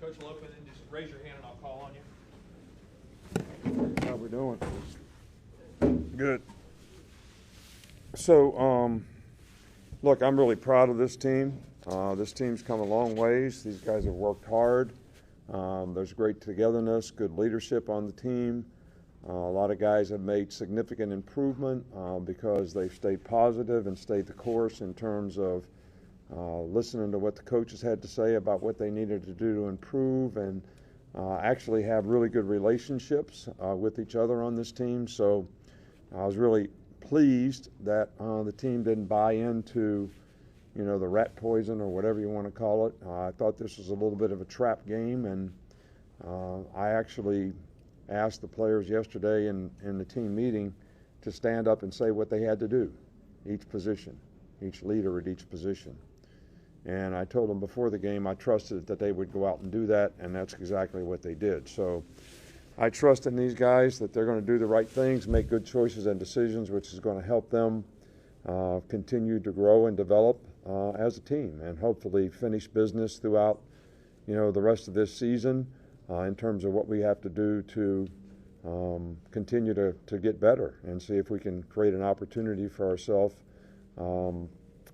Coach will open and just raise your hand and I'll call on you. How we doing? Good. So, look, I'm really proud of this team. This team's come a long ways. These guys have worked hard. There's great togetherness, good leadership on the team. A lot of guys have made significant improvement because they've stayed positive and stayed the course in terms of listening to what the coaches had to say about what they needed to do to improve and actually have really good relationships with each other on this team. So I was really pleased that the team didn't buy into, the rat poison or whatever you want to call it. I thought this was a little bit of a trap game, and I actually asked the players yesterday in the team meeting to stand up and say what they had to do, each position, each leader at each position. And I told them before the game I trusted that they would go out and do that, and that's exactly what they did. So I trust in these guys that they're going to do the right things, make good choices and decisions, which is going to help them continue to grow and develop as a team and hopefully finish business throughout, the rest of this season in terms of what we have to do to continue to get better and see if we can create an opportunity for ourselves.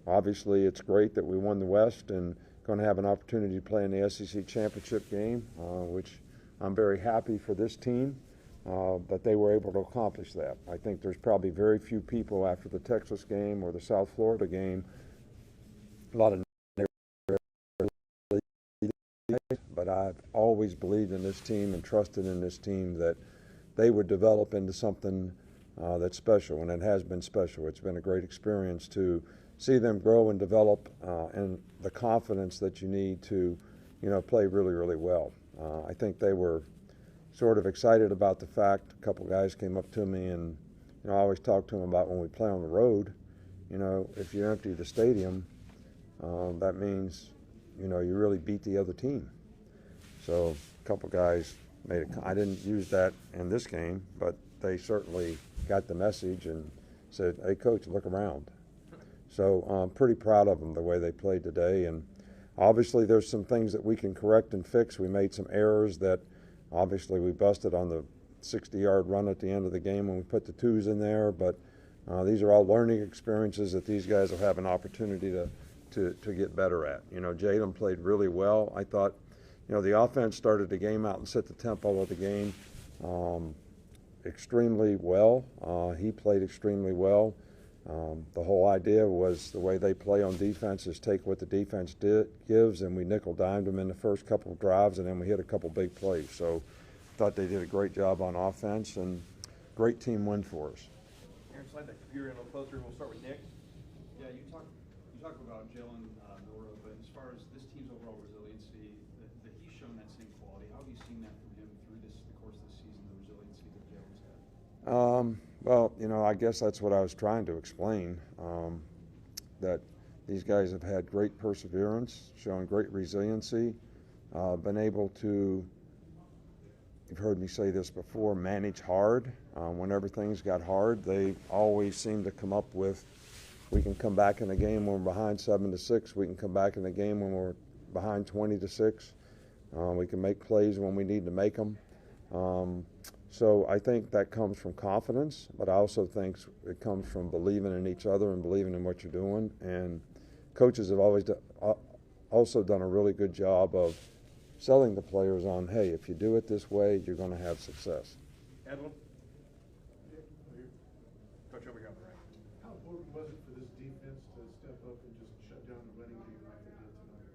Obviously, it's great that we won the West and going to have an opportunity to play in the SEC championship game, which I'm very happy for this team that they were able to accomplish that. I think there's probably very few people after the Texas game or the South Florida game, a lot of, but I've always believed in this team and trusted in this team that they would develop into something that's special, and it has been special. It's been a great experience to see them grow and develop and the confidence that you need to, play really, really well. I think they were sort of excited about the fact, a couple guys came up to me and, I always talk to them about when we play on the road, if you empty the stadium, that means, you really beat the other team. So a couple guys made it. I didn't use that in this game, but they certainly got the message and said, "Hey, coach, look around." So I'm pretty proud of them the way they played today. And obviously there's some things that we can correct and fix. We made some errors that obviously we busted on the 60-yard run at the end of the game when we put the twos in there. But these are all learning experiences that these guys will have an opportunity to get better at. Jalen played really well. I thought, the offense started the game out and set the tempo of the game extremely well. He played extremely well. The whole idea was the way they play on defense is take what the defense gives, and we nickel-dimed them in the first couple of drives, and then we hit a couple big plays. So I thought they did a great job on offense, and great team win for us. Aaron, slide that computer in a little closer, and we'll start with Nick. Yeah, you talk about Jalen Nora, but as far as this team's overall resiliency, that he's shown that same quality. How have you seen that from him through the course of the season, the resiliency that Jalen's had? Well, I guess that's what I was trying to explain, that these guys have had great perseverance, shown great resiliency, been able to, you've heard me say this before, manage hard. Whenever things got hard, they always seem to come up with, we can come back in a game when we're behind 7-6. We can come back in a game when we're behind 20-6. We can make plays when we need to make them. So I think that comes from confidence, but I also think it comes from believing in each other and believing in what you're doing. And coaches have always also done a really good job of selling the players on, hey, if you do it this way, you're going to have success. Edwin? Coach, over here on the right. How important was it for this defense to step up and just shut down the running game like they did tonight?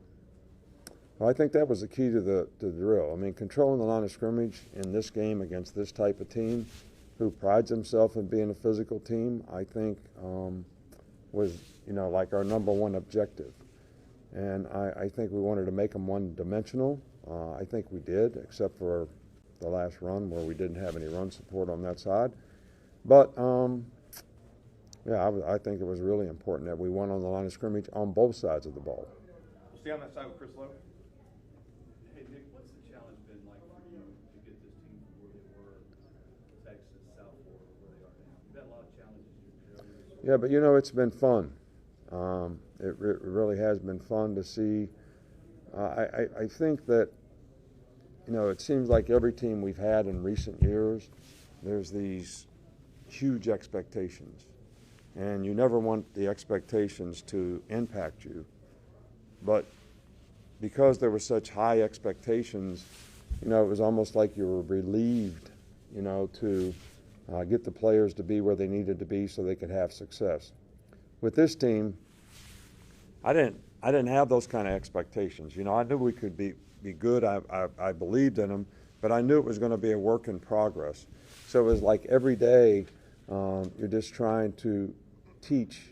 Well, I think that was the key to the drill. I mean, controlling the line of scrimmage in this game against this type of team who prides himself in being a physical team, I think was, like our number one objective. And I think we wanted to make them one-dimensional. I think we did, except for the last run where we didn't have any run support on that side. But, I think it was really important that we won on the line of scrimmage on both sides of the ball. We'll stay on that side with Chris Lowe. Hey, Nick, what's the challenge been like for you to get this team from where they were, Texas, South Florida, where they are now? You've had a lot of challenges in your career. Yeah, but it's been fun. It really has been fun to see. I think that you know, it seems like every team we've had in recent years, there's these huge expectations. And you never want the expectations to impact you. But because there were such high expectations, you know, it was almost like you were relieved, you know, to get the players to be where they needed to be so they could have success. With this team, I didn't have those kind of expectations. You know, I knew we could be good. I believed in them, but I knew it was going to be a work in progress. So it was like every day you're just trying to teach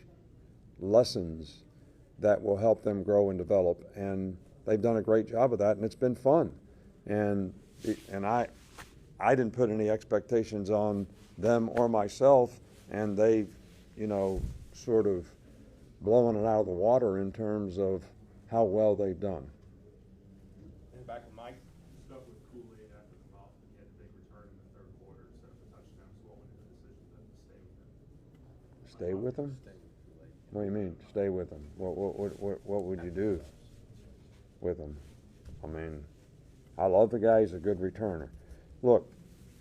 lessons that will help them grow and develop, and they've done a great job of that, and it's been fun. And I didn't put any expectations on them or myself, and they've, you know, sort of blowing it out of the water in terms of how well they've done. And back with Mike. Stuff with Kool-Aid after the mouth, and he had a big return in the third quarter, set up a touchdown, so what went into the decision to stay with him? Stay with them? What do you mean, stay with them? What would you do with them? I mean, I love the guy. He's a good returner. Look,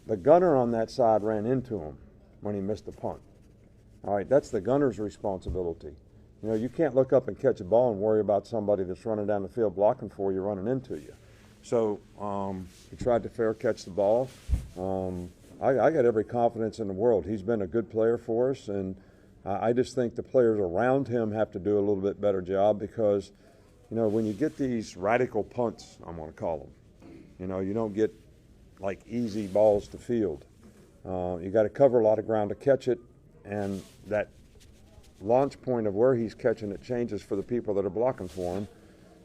the gunner on that side ran into him when he missed the punt. All right, that's the gunner's responsibility. You know, you can't look up and catch a ball and worry about somebody that's running down the field blocking for you running into you. So he tried to fair catch the ball. I got every confidence in the world. He's been a good player for us, and I just think the players around him have to do a little bit better job because, you know, when you get these radical punts, I'm going to call them, you know, you don't get like easy balls to field. You got to cover a lot of ground to catch it, and that launch point of where he's catching it changes for the people that are blocking for him.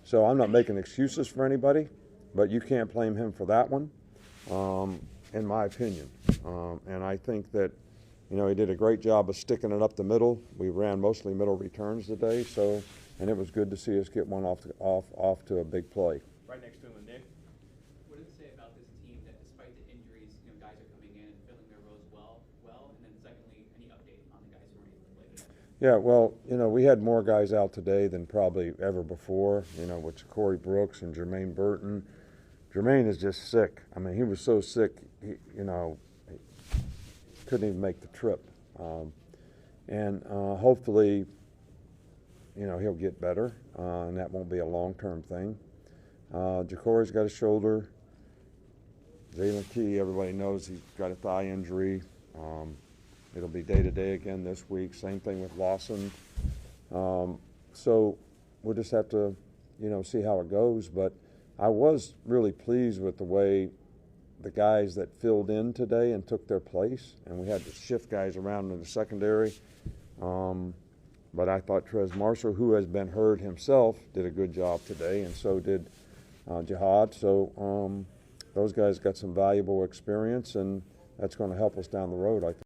So I'm not making excuses for anybody, but you can't blame him for that one, in my opinion. And I think that, you know, he did a great job of sticking it up the middle. We ran mostly middle returns today, so, and it was good to see us get one off to a big play. Right next to him, Nick. What does it say about this team that despite the injuries, you know, guys are coming in and filling their roles well? And then secondly, any update on the guys who weren't able to play today? Yeah, well, you know, we had more guys out today than probably ever before, you know, with Corey Brooks and Jermaine Burton. Jermaine is just sick. I mean, he was so sick, you know, he couldn't even make the trip. And hopefully, you know, he'll get better, and that won't be a long-term thing. Jacory's got a shoulder. Jalen Key, everybody knows he's got a thigh injury. It'll be day-to-day again this week. Same thing with Lawson. So we'll just have to, you know, see how it goes. But I was really pleased with the way the guys that filled in today and took their place, and we had to shift guys around in the secondary. But I thought Trez Marshall, who has been hurt himself, did a good job today, and so did Jihad. So those guys got some valuable experience, and that's going to help us down the road, I think.